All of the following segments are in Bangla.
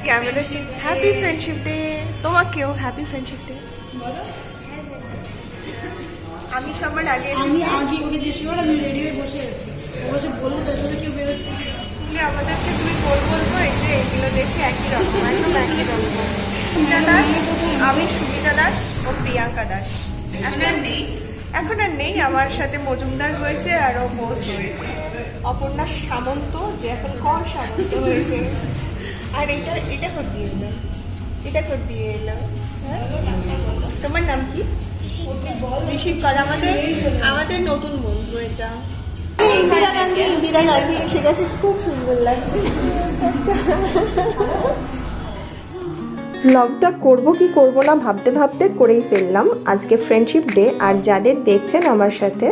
ক্যামেরা হ্যাপি ফ্রেন্ডশিপ ডে, তোমাকেও হ্যাপি ফ্রেন্ডশিপ ডে। আমি সবার আগে ওকে যে শিওর আমি রেডি হয়ে বসে আছি, বসে বললো ভেতরে কেউ বেরোচ্ছে। আমাদেরকে তুমি বলবো এই যে এগুলো দেখে একই রকম, একদম একই রকম। সুমিতা দাস, আমি সুমিতা দাস ও প্রিয়াঙ্কা দাস। এখন আর নেই, আমার সাথে মজুমদার হয়েছে আরও বোস হয়েছে, অপর্ণা সামন্ত যে এখন কর সামন্ত হয়েছে। আর এটা কর দিয়ে এলাম, এটা কর দিয়ে এলাম। তোমার নাম কি? ঋষিক কর, আমাদের নতুন বন্ধু। এটা ইন্দিরা গান্ধী এসে গেছে, খুব সুন্দর লাগছে। ব্লগটা করব কি করব না ভাবতে ভাবতে করেই ফেললাম। আজকে ফ্রেন্ডশিপ ডে, আর যাদের দেখছেন আমার সাথে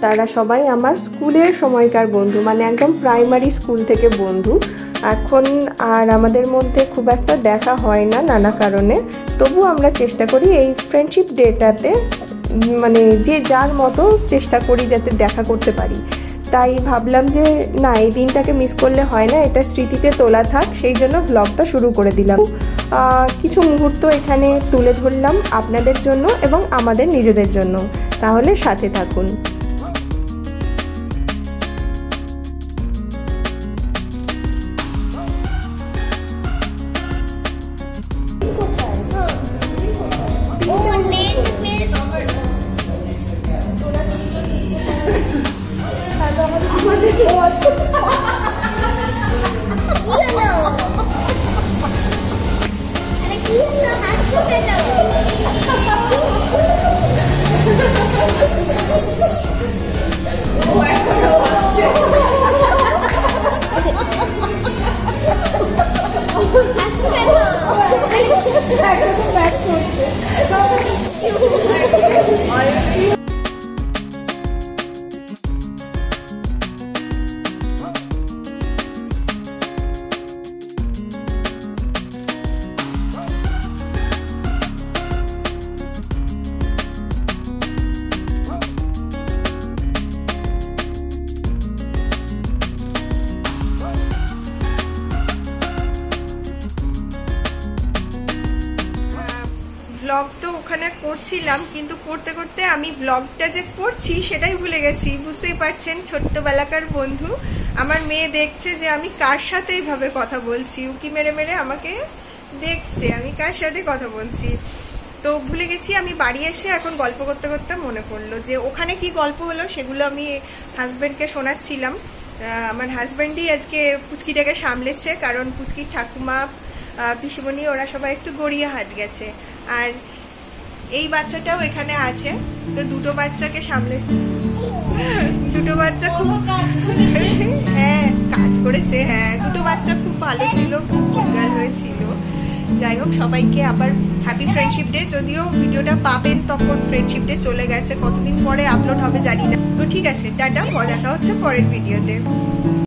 তারা সবাই আমার স্কুলের সময়কার বন্ধু, মানে একদম প্রাইমারি স্কুল থেকে বন্ধু। এখন আর আমাদের মধ্যে খুব একটা দেখা হয় না নানা কারণে, তবু আমরা চেষ্টা করি এই ফ্রেন্ডশিপ ডেটাতে মানে যে যার মতো চেষ্টা করি যাতে দেখা করতে পারি। তাই ভাবলাম যে না, এই দিনটাকে মিস করলে হয় না, এটা স্মৃতিতে তোলা থাক, সেই জন্য ব্লগটা শুরু করে দিলাম। কিছু মুহূর্ত এখানে তুলে ধরলাম আপনাদের জন্য এবং আমাদের নিজেদের জন্য, তাহলে সাথে থাকুন। ব্লগ তো ওখানে করছিলাম, কিন্তু করতে করতে আমি ব্লগটা যে করছি সেটাই ভুলে গেছি। বুঝতেই পারছেন, ছোট্টবেলাকার বন্ধু আমার মেয়ে দেখছে যে আমি কার সাথে এইভাবে কথা বলছি, উকি মেরে মেরে আমাকে দেখছে আমি কার সাথে কথা বলছি। তো ভুলে গেছি। আমি বাড়ি এসে এখন গল্প করতে করতে মনে পড়লো যে ওখানে কি গল্প হলো, সেগুলো আমি হাজবেন্ডকে শোনাচ্ছিলাম। আমার হাজবেন্ডই আজকে পুচকিটাকে সামলেছে, কারণ পুচকির ঠাকুমা পিসিমণি ওরা সবাই একটু গড়িয়াহাট গেছে, আর এই বাচ্চাটাও এখানে আছে। তো দুটো বাচ্চাকে সামলেছে, দুটো বাচ্চা খুব হ্যাঁ কাজ করেছে, হ্যাঁ দুটো বাচ্চা খুব ভালো ছিল, খুব কিউট হয়েছিল। যাই হোক, সবাইকে আবার হ্যাপি ফ্রেন্ডশিপ ডে। যদিও ভিডিওটা পাবেন তখন ফ্রেন্ডশিপ ডে চলে গেছে, কতদিন পরে আপলোড হবে জানি না। তো ঠিক আছে, টাটা, দেখা হচ্ছে পরের ভিডিওতে।